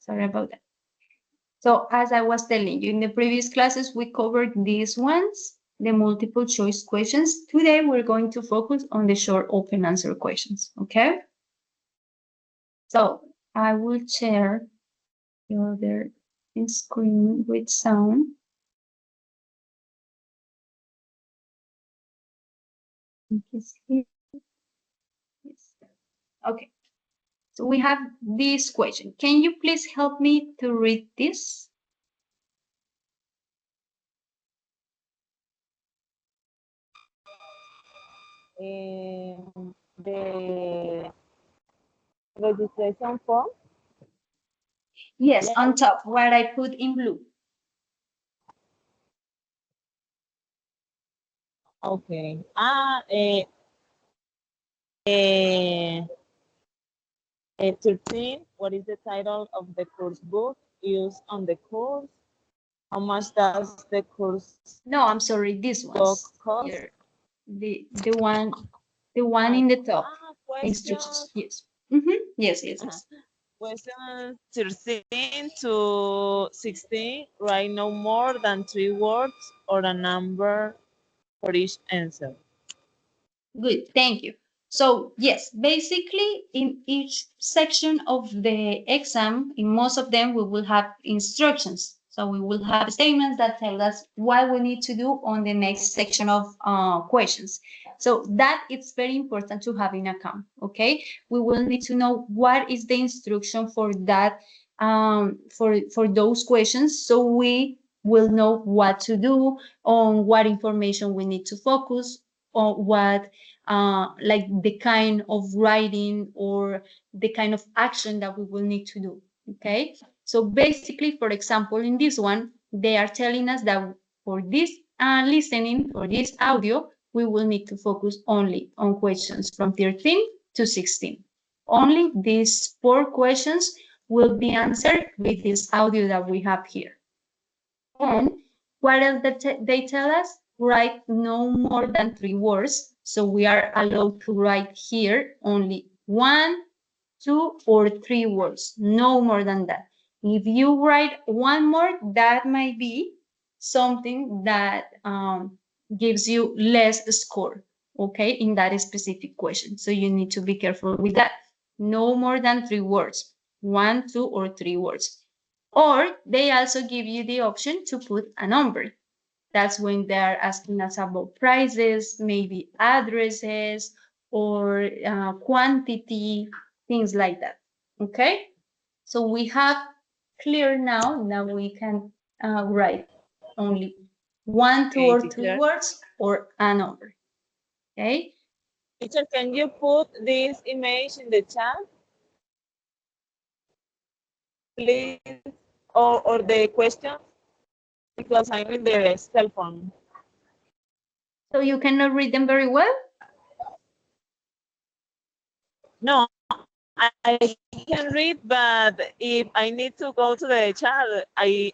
Sorry about that. So as I was telling you, in the previous classes, we covered these ones, the multiple choice questions. Today, we're going to focus on the short open answer questions, okay? So I will share the other screen with sound. Okay, so we have this question. Can you please help me to read this? The registration form? Yes, on top, what I put in blue. Okay. 13, what is the title of the course book used on the course? How much does the course No, I'm sorry, this one. book cost? Here. The one in the top. Instructions. Yes. Yes, yes, yes. Question 13 to 16, write no more than 3 words or a number for each answer. Good, thank you. So yes, basically in each section of the exam, in most of them, we will have instructions. So we will have statements that tell us what we need to do on the next section of questions. So that it's very important to have in account, okay? We will need to know what is the instruction for that, for those questions, so we will know what to do, on what information we need to focus, on what like the kind of writing or the kind of action that we will need to do. Okay, so basically, for example, in this one, they are telling us that for this listening, for this audio, we will need to focus only on questions from 13 to 16. Only these 4 questions will be answered with this audio that we have here. And what else they tell us? Write no more than 3 words. So we are allowed to write here only 1, 2, or 3 words, no more than that. If you write one more, that might be something that gives you less score, okay, in that specific question. So you need to be careful with that. No more than 3 words, 1, 2, or 3 words. Or they also give you the option to put a number. That's when they're asking us about prices, maybe addresses, or quantity, things like that. Okay? So we have clear now. Now we can write only 1, 2, or 3 words or a number. Okay? Teacher, can you put this image in the chat? Please, or the question, because I'm in the cell phone. So you cannot read them very well? No, I can read, but if I need to go to the chat, I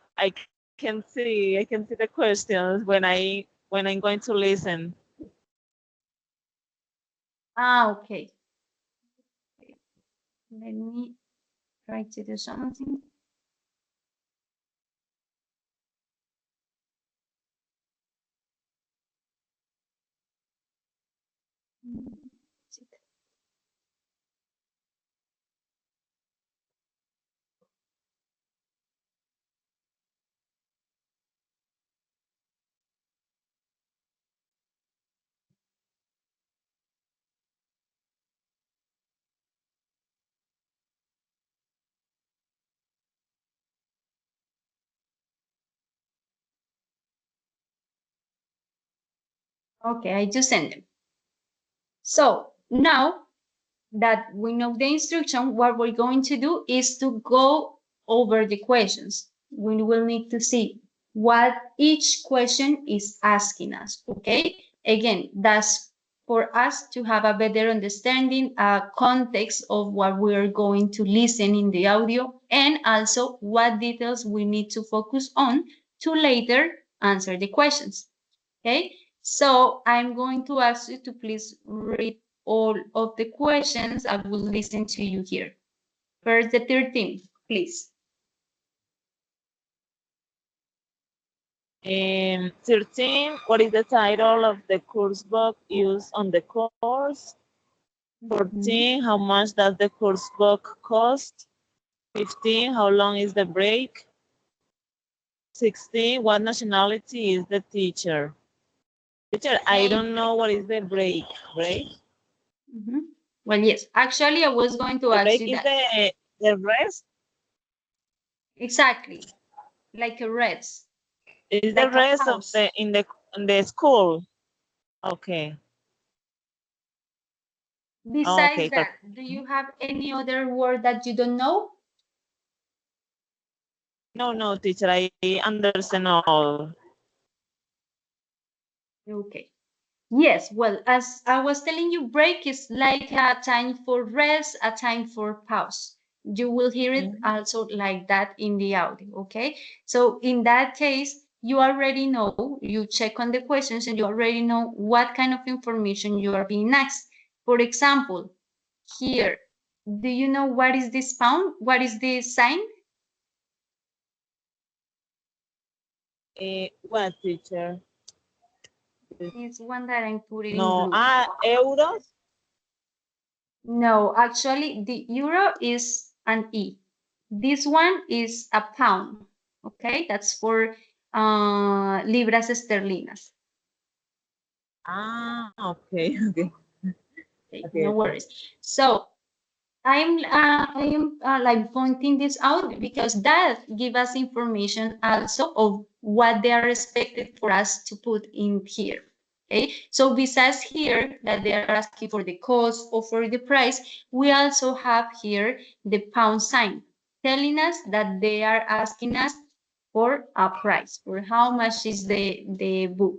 can see the questions when I'm going to listen. Okay. Let me try to do something. Okay, I just sent them. So now that we know the instruction, what we're going to do is to go over the questions. We will need to see what each question is asking us, okay? Again, that's for us to have a better understanding, context of what we're going to listen in the audio, and also what details we need to focus on to later answer the questions, okay? So I'm going to ask you to please read all of the questions. I will listen to you here. First, the 13th, please. 13, what is the title of the course book used on the course? 14, how much does the course book cost? 15, how long is the break? 16, what nationality is the teacher? Teacher, I don't know what is the break. Break? Well, yes, actually, I was going to The ask break you is that. the rest? Exactly, like a rest, Is the like a rest of pause. the school? Okay. Besides Okay, that, do you have any other word that you don't know? no, teacher, I understand all. Okay. Yes, well, as I was telling you, break is like a time for rest, a time for pause. You will hear it also like that in the audio, okay? So in that case, you already know, you check on the questions and you already know what kind of information you are being asked. For example, here, do you know what is this pound? What is this sign? What, teacher? It's one that I'm putting in No, blue. euros? No, actually, the euro is an E. This one is a pound. Okay, that's for libras esterlinas. Okay, okay. Okay, Okay, no okay. worries. So I am like pointing this out because that give us information also of what they are expected for us to put in here. Okay, so besides here that they are asking for the cost or for the price, we also have here the pound sign telling us that they are asking us for a price, for how much is the book.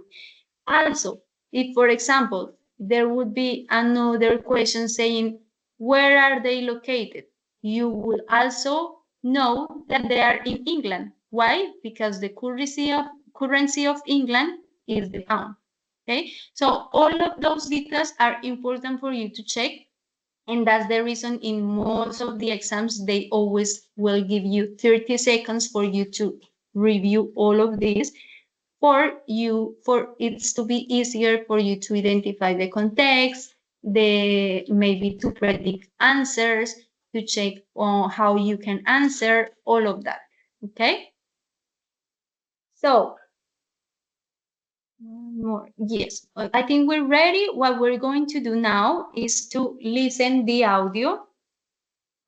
Also, if, for example, there would be another question saying, where are they located? You will also know that they are in England. Why? Because the currency of England is the pound. Okay, so all of those details are important for you to check, and that's the reason in most of the exams they always will give you 30 seconds for you to review all of this, for it's to be easier for you to identify the context, the maybe to predict answers, to check on how you can answer all of that. Okay, so more, yes, I think we're ready. What we're going to do now is to listen the audio.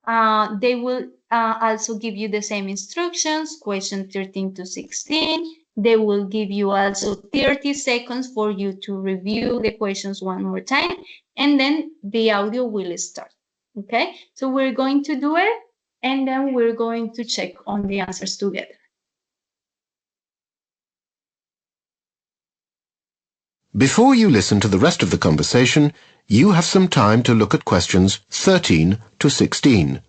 They will also give you the same instructions, question 13 to 16. They will give you also 30 seconds for you to review the questions one more time, and then the audio will start. Okay, so we're going to do it, and then we're going to check on the answers together. Before you listen to the rest of the conversation, you have some time to look at questions 13 to 16.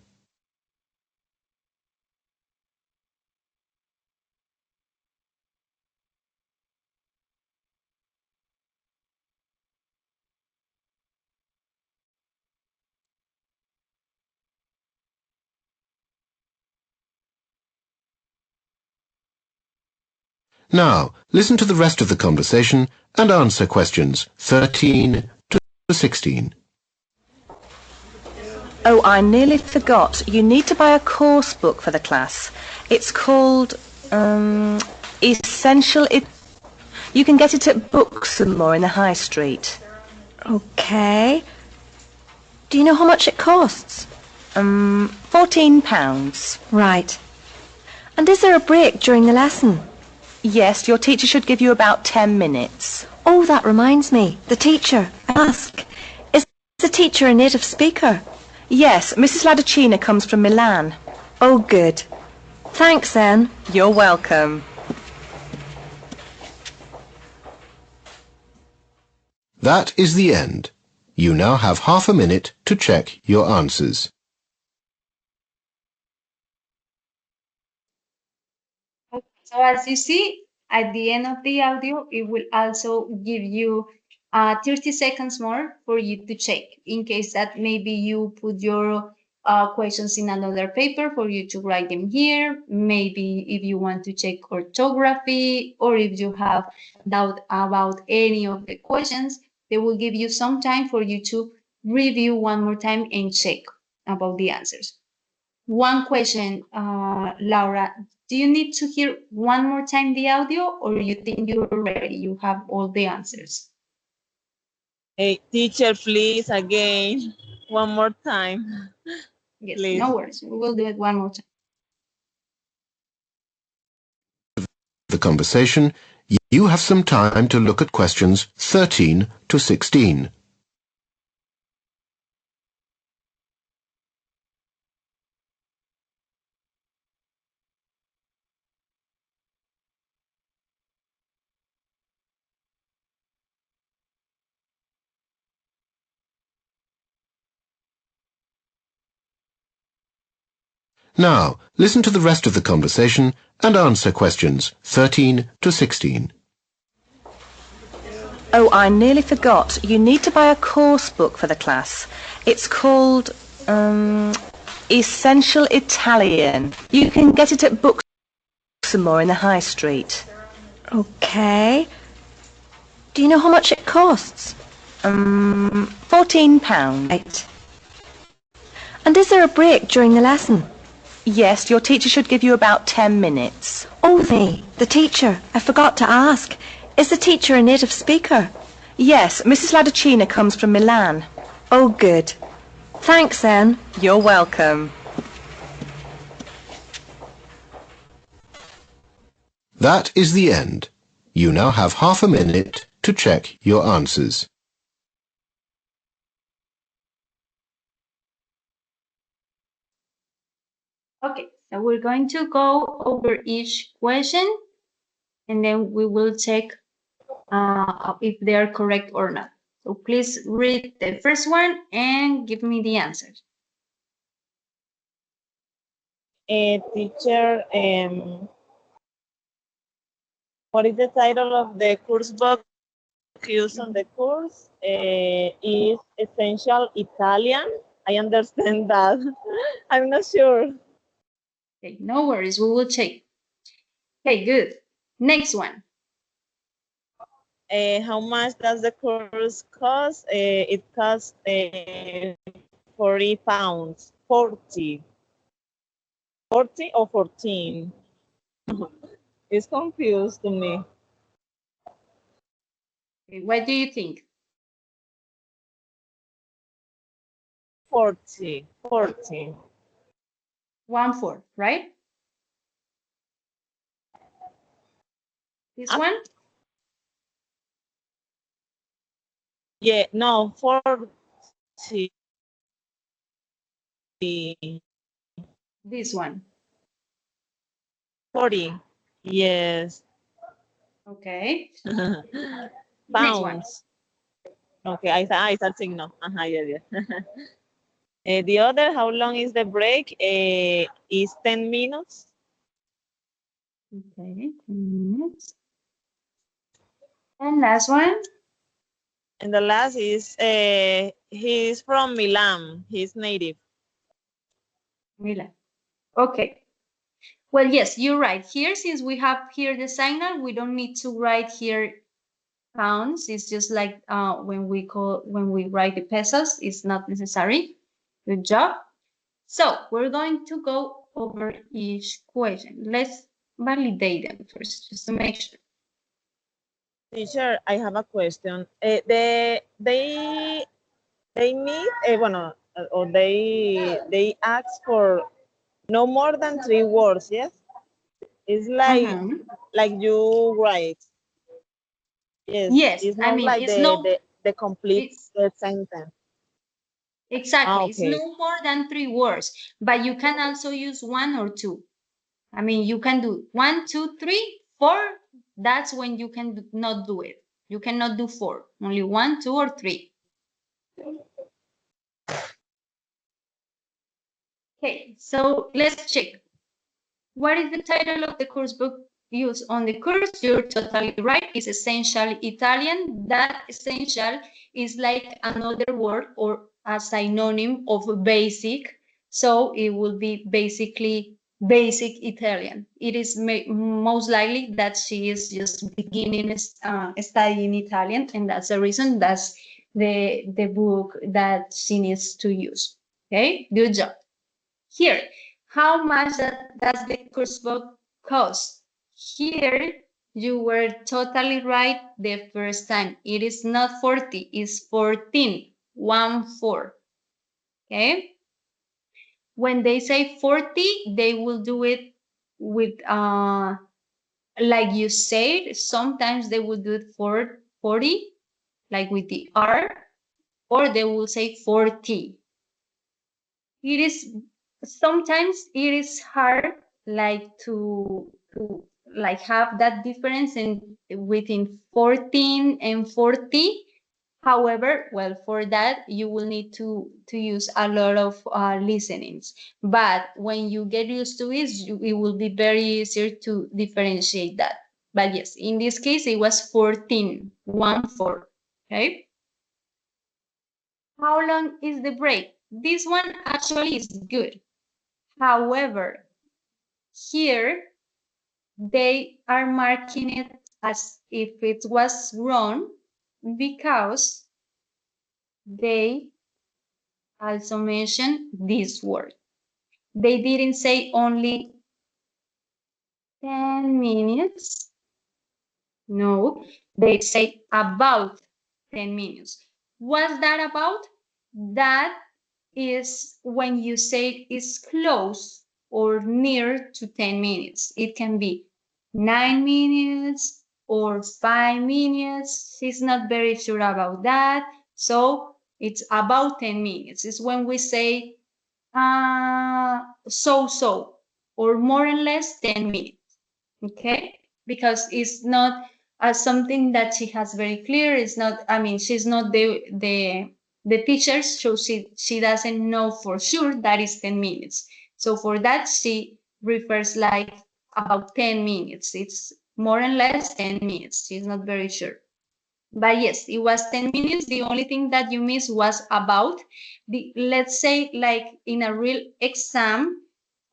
Now, listen to the rest of the conversation and answer questions 13 to 16. Oh, I nearly forgot. You need to buy a course book for the class. It's called Essential. You can get it at Books and More in the High Street. Okay. Do you know how much it costs? £14. Right. And is there a break during the lesson? Yes, your teacher should give you about 10 minutes. Oh, that reminds me. The teacher. I ask. Is the teacher a native speaker? Yes, Mrs. Ladacina comes from Milan. Oh, good. Thanks, then. You're welcome. That is the end. You now have half a minute to check your answers. So as you see, at the end of the audio, it will also give you 30 seconds more for you to check in case that maybe you put your questions in another paper for you to write them here. Maybe if you want to check orthography or if you have doubt about any of the questions, they will give you some time for you to review one more time and check about the answers. One question, Laura, do you need to hear one more time the audio or you think you're ready? You have all the answers? Hey, teacher, please, again, one more time. Yes, Please. no worries. We will do it one more time. The conversation, you have some time to look at questions 13 to 16. Now, listen to the rest of the conversation and answer questions 13 to 16. Oh, I nearly forgot. You need to buy a course book for the class. It's called, Essential Italian. You can get it at Books and More in the High Street. Okay. Do you know how much it costs? £14. Right. And is there a break during the lesson? Yes, your teacher should give you about 10 minutes. Oh, me, the teacher. I forgot to ask. Is the teacher a native speaker? Yes, Mrs. Ladacina comes from Milan. Oh, good. Thanks, then. You're welcome. That is the end. You now have half a minute to check your answers. Okay, so we're going to go over each question and then we will check if they are correct or not. So please read the first one and give me the answers. Teacher, what is the title of the course book used on the course? Is Essential Italian. I understand that. I'm not sure. Okay, no worries, we will check. Okay, good. Next one. How much does the course cost? It costs 40 pounds. 40. 40 or 14? It's confused to me. Okay, what do you think? 40. 40. 1/4, right? This one? Yeah, no, 40. This one. 40. Yes. Okay. Next one. Pounds. Okay, I start saying no. Yeah, yeah. The other, how long is the break? Is 10 minutes. Okay, 10 minutes. And last one? And the last is, he's from Milan. He's native. Milan. Okay. Well, yes, you're right. Here, since we have here the signal, we don't need to write here pounds. It's just like when we write the pesos, it's not necessary. Good job. So we're going to go over each question. Let's validate them first, just to make sure. Teacher, I have a question. They need, bueno, or they ask for no more than 3 words, yes? It's like you write. Yes, It's I not mean, like it's no, the complete it's sentence. exactly, it's Okay. no more than 3 words, but you can also use 1 or 2. I mean, you can do 1, 2, 3, 4. That's when you can not do it. You cannot do 4, only 1, 2, or 3. Okay, so let's check. What is the title of the course book used on the course? You're totally right. It's Essential Italian. That essential is like another word or a synonym of basic. So it will be basically basic Italian. It is most likely that she is just beginning studying Italian, and that's the reason that's the book that she needs to use. Okay, good job. Here, how much does the course book cost? Here, you were totally right the first time. It is not 40, it's 14, 1 4. Okay? When they say 40, they will do it with, like you said, sometimes they will do it for 40, like with the R, or they will say 40. It is sometimes it is hard like to like have that difference in within 14 and 40. However, well, for that you will need to use a lot of listenings, but when you get used to it, it will be very easier to differentiate that. But yes, in this case it was 14, 1 4. Okay. How long is the break? This one actually is good. However, here they are marking it as if it was wrong because they also mentioned this word. They didn't say only 10 minutes. No, they say about 10 minutes. What's that about? That is when you say it's close or near to 10 minutes. It can be 9 minutes or 5 minutes. She's not very sure about that. So it's about 10 minutes. It's when we say so or more or less 10 minutes. Okay, because it's not something that she has very clear. It's not, I mean, she's not the teacher, so she doesn't know for sure that is 10 minutes. So for that she refers like about 10 minutes. It's more or less 10 minutes. She's not very sure. But yes, it was 10 minutes. The only thing that you missed was about. Let's say like in a real exam,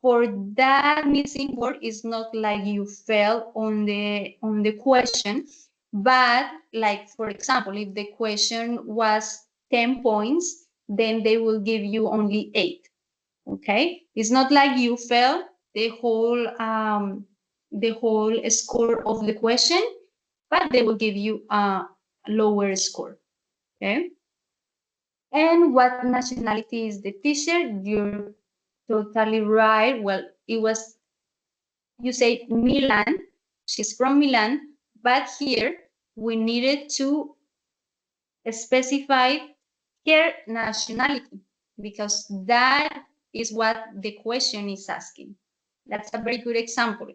for that missing word is not like you fail on the question, but like for example, if the question was 10 points, then they will give you only 8. Okay, it's not like you fail the whole score of the question, but they will give you a lower score. Okay. And what nationality is the teacher? You're totally right. Well, it was, you say Milan, she's from Milan, but here we needed to specify her nationality because that is what the question is asking. That's a very good example.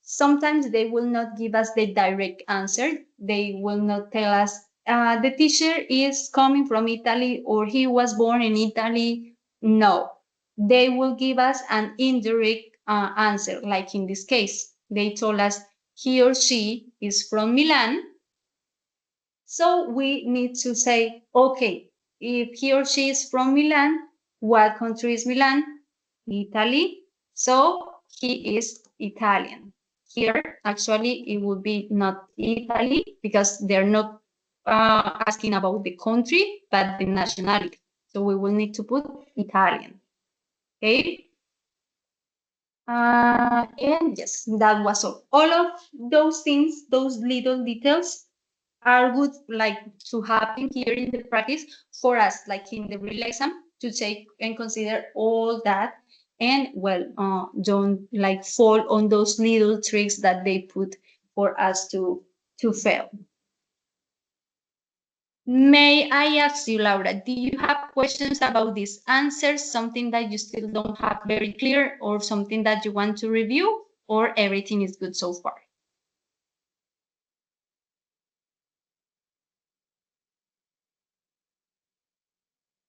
Sometimes they will not give us the direct answer. They will not tell us the teacher is coming from Italy or he was born in Italy. No, they will give us an indirect answer. Like in this case, they told us he or she is from Milan. So we need to say, okay, if he or she is from Milan, what country is Milan? Italy. So he is Italian. Here, actually, it would be not Italy because they're not asking about the country, but the nationality. So we will need to put Italian. Okay. And yes, that was all. All of those things, those little details are good like to happen here in the practice for us, like in the real exam, to take and consider all that and well, don't like fall on those little tricks that they put for us to fail. May I ask you, Laura, do you have questions about these answers, something that you still don't have very clear or something that you want to review, or everything is good so far?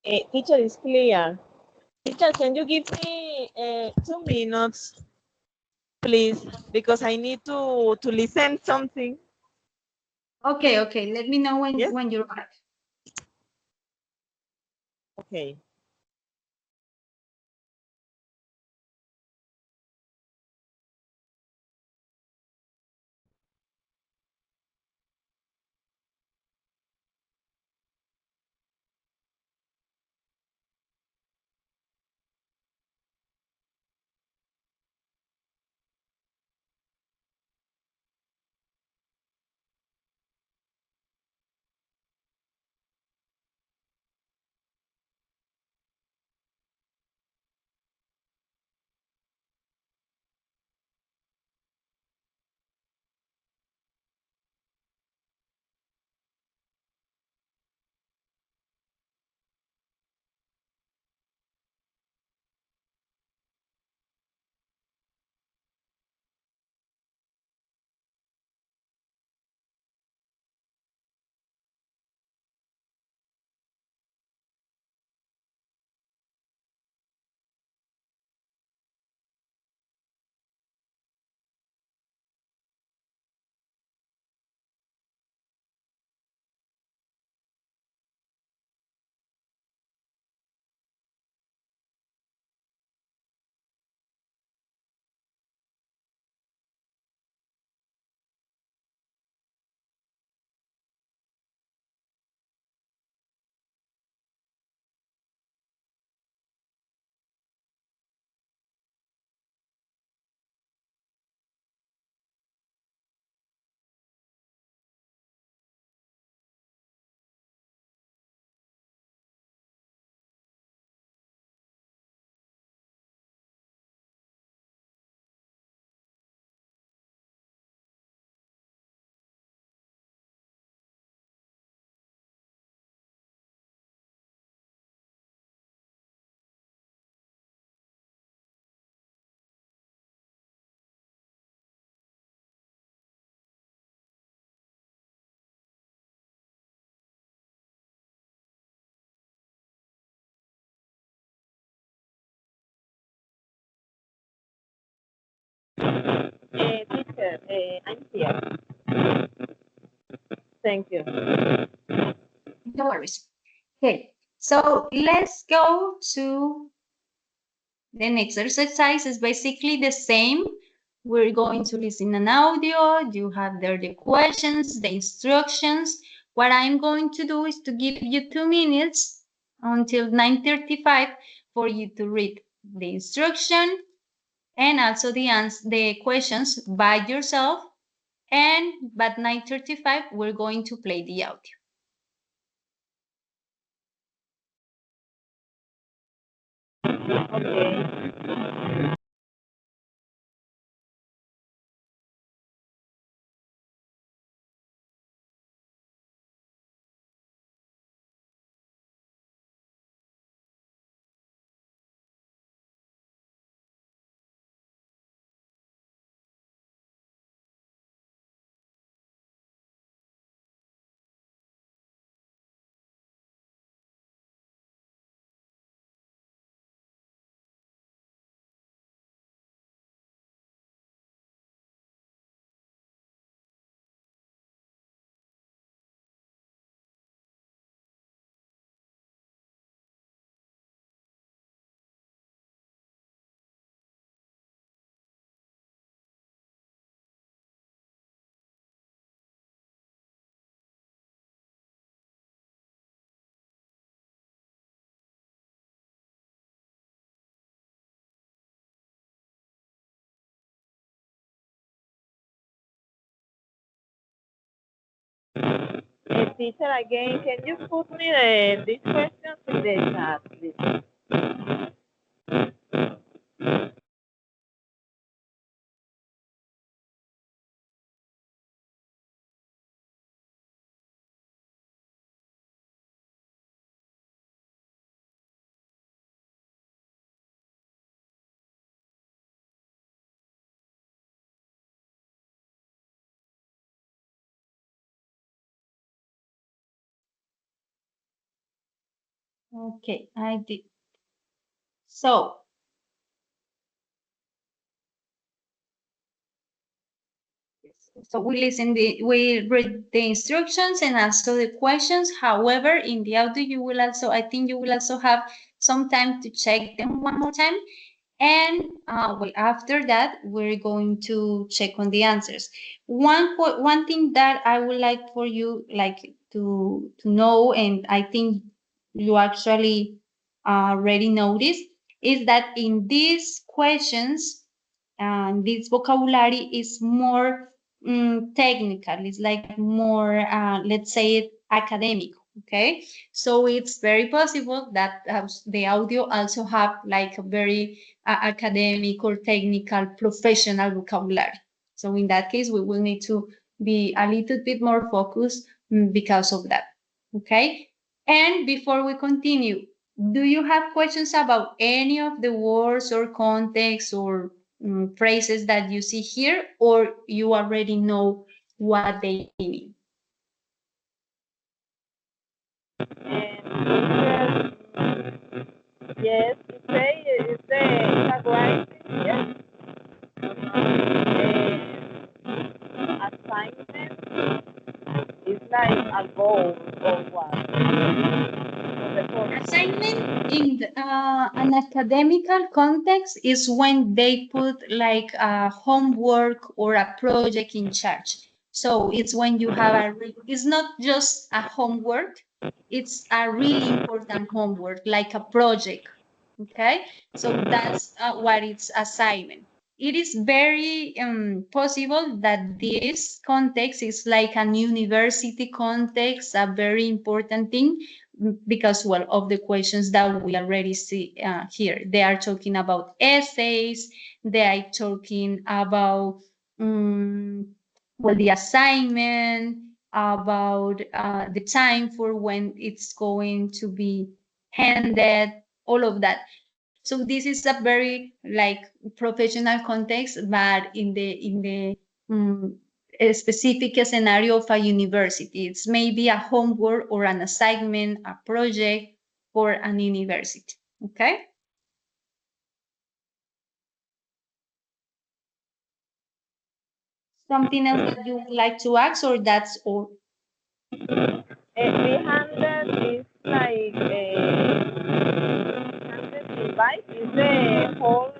Teacher is clear. Teacher, can you give me 2 minutes, please? Because I need to listen something. Okay, okay. Let me know Yes? when you're back. Okay. I'm here. Thank you. No worries. Okay, so let's go to the next exercise. Is basically the same. We're going to listen an audio. You have there the questions, the instructions. What I'm going to do is to give you 2 minutes until 9:35 for you to read the instruction and also the questions by yourself. And by 9:35, we're going to play the audio. Okay. Teacher, again, can you put me these questions in the chat, please? Okay, I did. So we read the instructions and also the questions. However, in the audio, I think you will also have some time to check them one more time. And well, after that, we're going to check on the answers. One thing that I would like for you to know, and I think you actually already noticed, is that in these questions, this vocabulary is more technical. It's like more, let's say, it academic. Okay, so it's very possible that the audio also have like a very academic or technical professional vocabulary. So in that case, we will need to be a little bit more focused because of that. Okay, and before we continue, do you have questions about any of the words or context or phrases that you see here, or you already know what they mean? And yes, you say it's a writing, yes. Assignment is like a goal or what? Assignment in an academical context is when they put like a homework or a project in charge. So it's when you have it's not just a homework, it's a really important homework, like a project. Okay, so that's what it's assignment. It is very possible that this context is like an university context, a very important thing because well of the questions that we already see here. They are talking about essays, they are talking about well the assignment, about the time for when it's going to be handed, all of that. So this is a very like professional context, but in the a specific scenario of a university. It's maybe a homework or an assignment, a project for an university. Okay. Something else that you would like to ask, or that's all? The handle is like handle device is the whole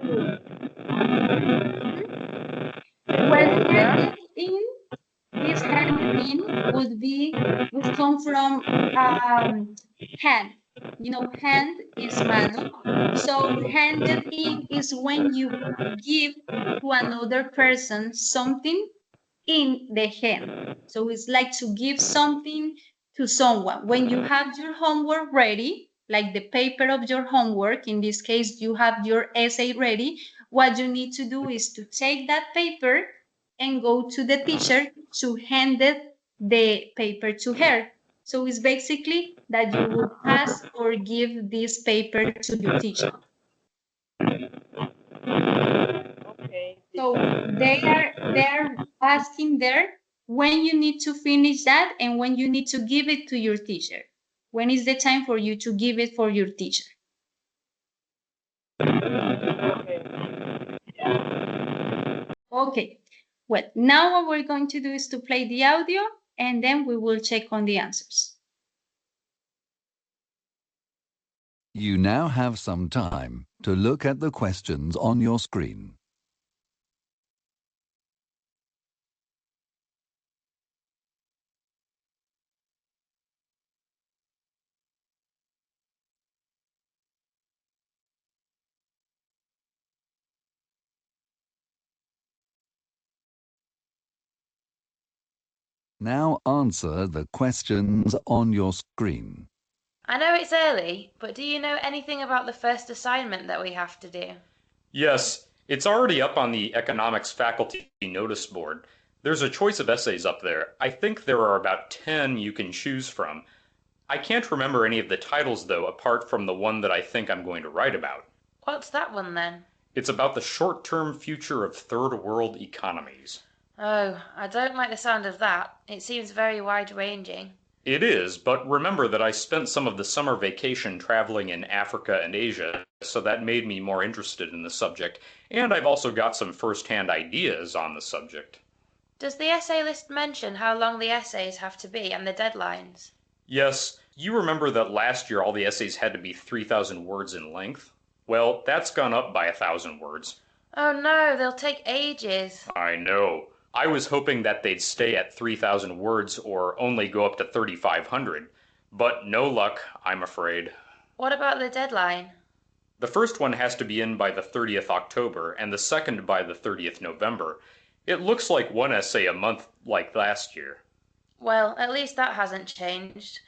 Well, yeah. handed in, this handed in would come from hand. You know, hand is mano. So handed in is when you give to another person something in the hand. So it's like to give something to someone. When you have your homework ready, like the paper of your homework, in this case, you have your essay ready, what you need to do is to take that paper and go to the teacher to hand it the paper to her. So it's basically that you will pass or give this paper to your teacher. Okay. So they're asking there when you need to finish that and when you need to give it to your teacher. When is the time for you to give it for your teacher? Okay. Well, now what we're going to do is to play the audio and then we will check on the answers. You now have some time to look at the questions on your screen. Now answer the questions on your screen. I know it's early, but do you know anything about the first assignment that we have to do? Yes, it's already up on the economics faculty notice board. There's a choice of essays up there. I think there are about 10 you can choose from. I can't remember any of the titles though, apart from the one that I think I'm going to write about. What's that one then? It's about the short-term future of third world economies. Oh, I don't like the sound of that. It seems very wide-ranging. It is, but remember that I spent some of the summer vacation traveling in Africa and Asia, so that made me more interested in the subject, and I've also got some first-hand ideas on the subject. Does the essay list mention how long the essays have to be and the deadlines? Yes, you remember that last year all the essays had to be 3,000 words in length? Well, that's gone up by 1,000 words. Oh no, they'll take ages. I know. I was hoping that they'd stay at 3,000 words or only go up to 3,500. But no luck, I'm afraid. What about the deadline? The first one has to be in by the 30th October and the second by the 30th November. It looks like one essay a month like last year. Well, at least that hasn't changed.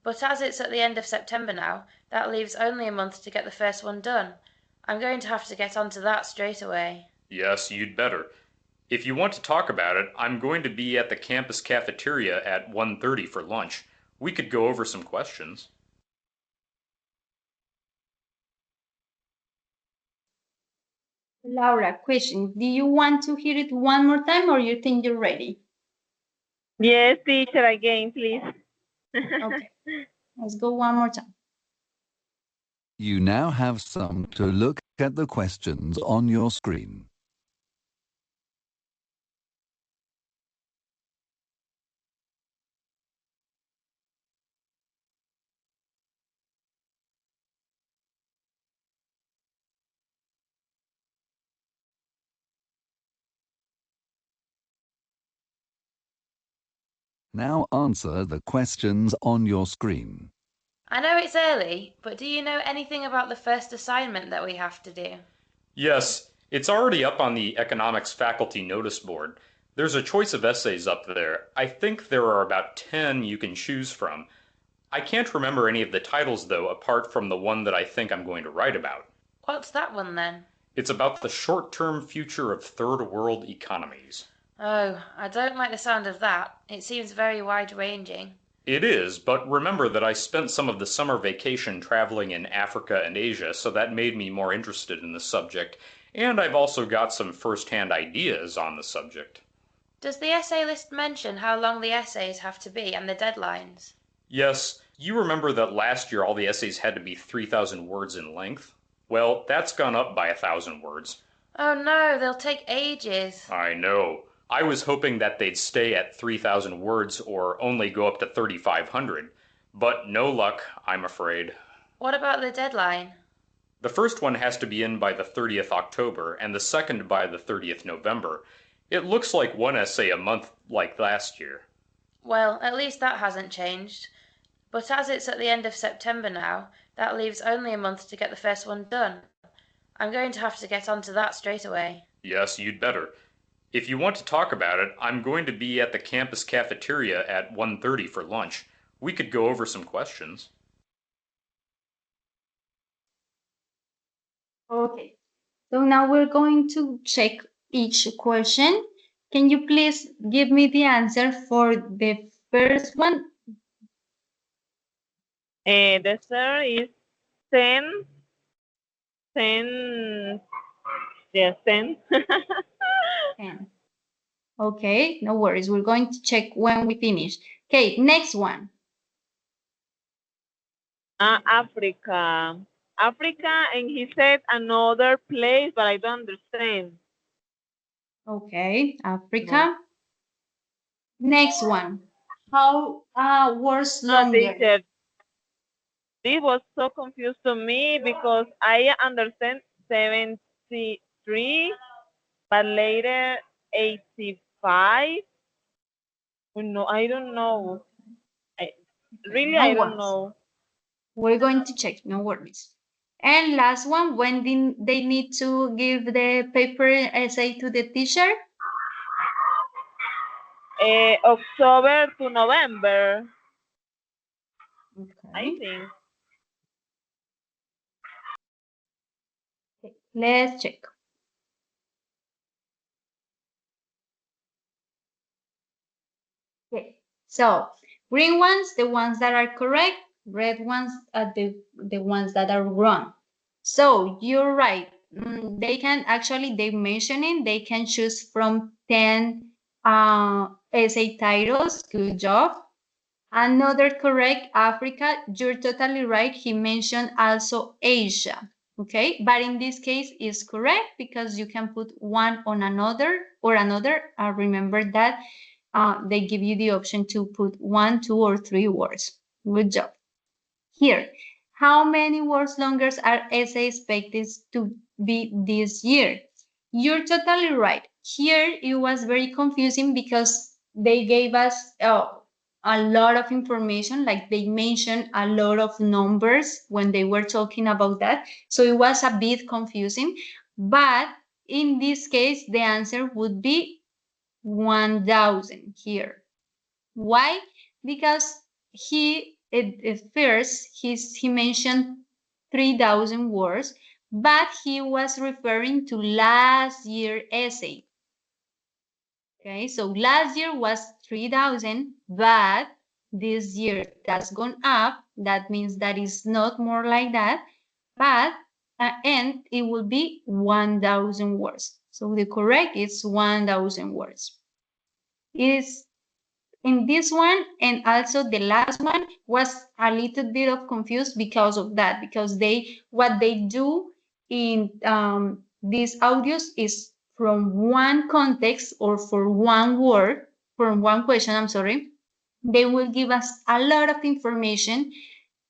But as it's at the end of September now, that leaves only a month to get the first one done. I'm going to have to get onto that straight away. Yes, you'd better. If you want to talk about it, I'm going to be at the campus cafeteria at 1:30 for lunch. We could go over some questions. Laura, question. Do you want to hear it one more time or you think you're ready? Yes, teacher, again, please. Okay, let's go one more time. You now have some to look at the questions on your screen. Now answer the questions on your screen. I know it's early, but do you know anything about the first assignment that we have to do? Yes, it's already up on the economics faculty notice board. There's a choice of essays up there. I think there are about 10 you can choose from. I can't remember any of the titles though, apart from the one that I think I'm going to write about. What's that one then? It's about the short-term future of third world economies. Oh, I don't like the sound of that. It seems very wide-ranging. It is, but remember that I spent some of the summer vacation traveling in Africa and Asia, so that made me more interested in the subject, and I've also got some first-hand ideas on the subject. Does the essay list mention how long the essays have to be and the deadlines? Yes, you remember that last year all the essays had to be 3,000 words in length? Well, that's gone up by 1,000 words. Oh no, they'll take ages. I know. I was hoping that they'd stay at 3,000 words or only go up to 3,500. But no luck, I'm afraid. What about the deadline? The first one has to be in by the 30th October and the second by the 30th November. It looks like one essay a month like last year. Well, at least that hasn't changed. But as it's at the end of September now, that leaves only a month to get the first one done. I'm going to have to get onto that straight away. Yes, you'd better. If you want to talk about it, I'm going to be at the campus cafeteria at 1:30 for lunch. We could go over some questions. Okay. So now we're going to check each question. Can you please give me the answer for the first one? The answer is 10, 10, yes, 10. 10. Okay, no worries. We're going to check when we finish. Okay, next one. Africa. Africa, and he said another place, but I don't understand. Okay, Africa. Next one. How words longer? Teacher, this was so confused to me because I understand 73, but later 85. No, I don't know. Really, No I don't worries. know. We're going to check, no worries. And last one, when they need to give the paper essay to the teacher? October to November, I Okay. think. Let's check. Okay, so green ones, the ones that are correct, red ones are the ones that are wrong. So you're right. They can actually, they mentioning they can choose from 10 essay titles. Good job. Another correct, Africa. You're totally right. He mentioned also Asia. Okay, but in this case is correct because you can put one on another or another. Remember that they give you the option to put 1, 2, or 3 words. Good job. Here, how many words longer are essays expected to be this year? You're totally right. Here it was very confusing because they gave us a lot of information, like they mentioned a lot of numbers when they were talking about that. So it was a bit confusing. But in this case, the answer would be 1,000 here. Why? Because he at first he mentioned 3,000 words, but he was referring to last year essay. Okay, so last year was 3,000, but this year that's gone up. That means that is not more like that, but and it will be 1,000 words. So the correct is 1,000 words. It is in this one and also the last one was a little bit of confused because of that, because what they do in these audios is from one context or for one word, from one question, I'm sorry, they will give us a lot of information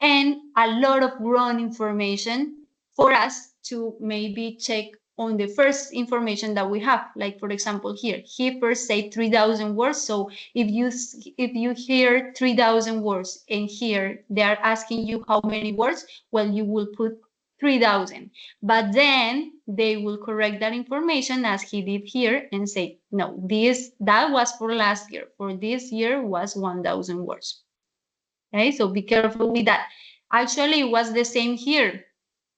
and a lot of wrong information for us to maybe check on the first information that we have. Like for example, here he first said 3,000 words. So if you hear 3,000 words and here they are asking you how many words, well, you will put 3,000, but then they will correct that information as he did here and say, no, that was for last year. For this year was 1,000 words. Okay, so be careful with that. Actually, it was the same here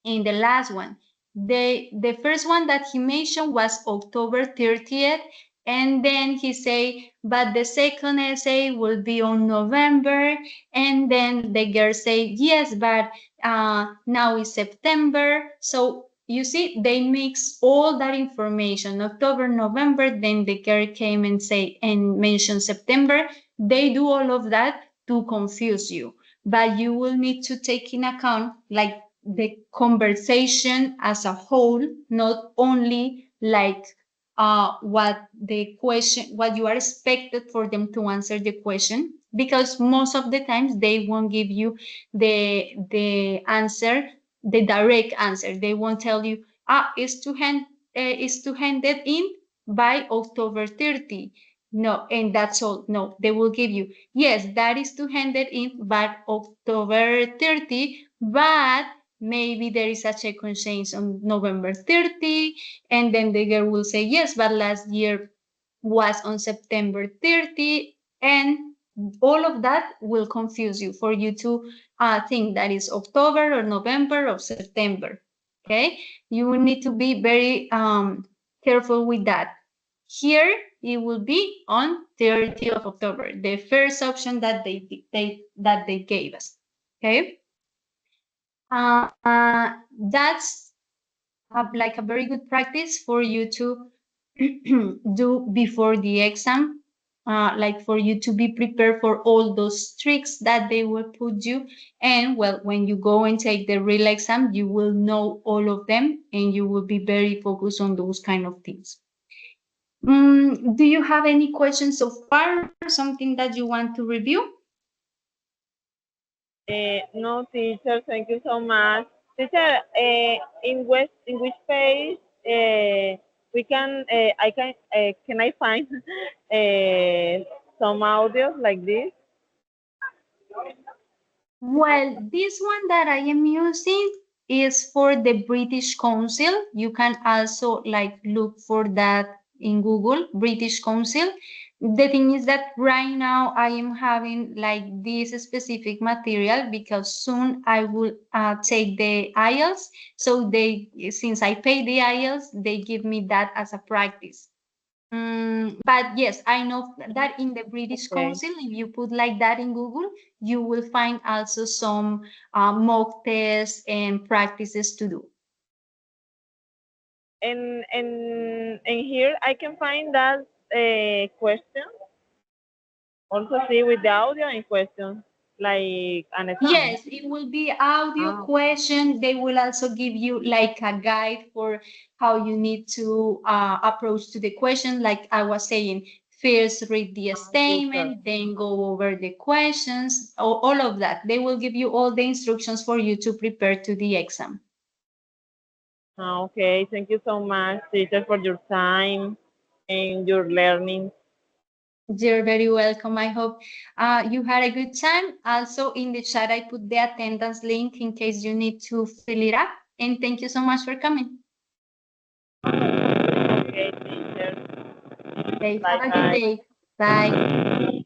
in the last one. The first one that he mentioned was October 30th, and then he say, but the second essay will be on November, and then the girl say, yes, but now is September. So you see, they mix all that information, October, November, then the girl came and say and mentioned September. They do all of that to confuse you, but you will need to take in account like the conversation as a whole, not only like what the question, what you are expected for them to answer the question, because most of the times they won't give you the answer, the direct answer. They won't tell you, it's to hand it in by October 30. No, and that's all. No, they will give you, yes, that is to hand it in by October 30, but maybe there is a second change on November 30, and then the girl will say, yes, but last year was on September 30, and all of that will confuse you for you to think that is October or November or September. Okay, you will need to be very careful with that. Here it will be on 30th of October, the first option that they gave us. Okay, that's like a very good practice for you to do before the exam, like for you to be prepared for all those tricks that they will put you. And well, when you go and take the real exam, you will know all of them and you will be very focused on those kind of things. Do you have any questions so far? Something that you want to review? No, teacher, thank you so much. Teacher, in which page we can can I find some audios like this? Well, this one that I am using is for the British Council. You can also like look for that in Google, British Council. The thing is that right now I am having like this specific material because soon I will take the IELTS. So since I pay the IELTS, they give me that as a practice. But yes, I know that in the British Okay. Council, if you put like that in Google, you will find also some mock tests and practices to do. And here I can find that question. Also see with the audio and questions like an exam. Yes, it will be audio Ah, question. They will also give you like a guide for how you need to approach to the question. Like I was saying, first read the super. statement, then go over the questions, all of that. They will give you all the instructions for you to prepare to the exam. Okay, thank you so much, teacher, for your time and your learning. You're very welcome. I hope you had a good time. Also, in the chat, I put the attendance link in case you need to fill it up. And thank you so much for coming. Okay, teacher. Okay, Bye have a good bye. day. Bye.